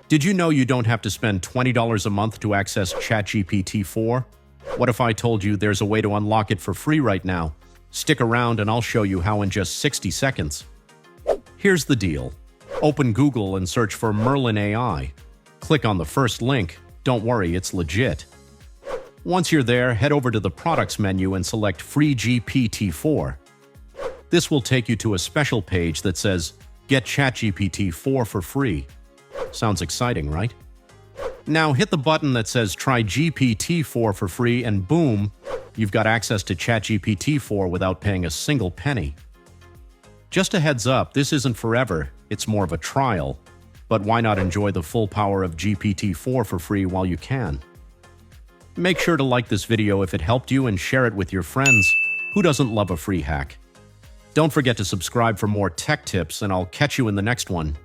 Did you know you don't have to spend $20 a month to access ChatGPT 4? What if I told you there's a way to unlock it for free right now? Stick around and I'll show you how in just 60 seconds. Here's the deal. Open Google and search for Merlin AI. Click on the first link. Don't worry, it's legit. Once you're there, head over to the Products menu and select Free GPT-4. This will take you to a special page that says, Get ChatGPT 4 for free. Sounds exciting, right? Now hit the button that says Try GPT-4 for free and boom, you've got access to ChatGPT 4 without paying a single penny. Just a heads up, this isn't forever, it's more of a trial. But why not enjoy the full power of GPT-4 for free while you can? Make sure to like this video if it helped you and share it with your friends. Who doesn't love a free hack? Don't forget to subscribe for more tech tips and I'll catch you in the next one.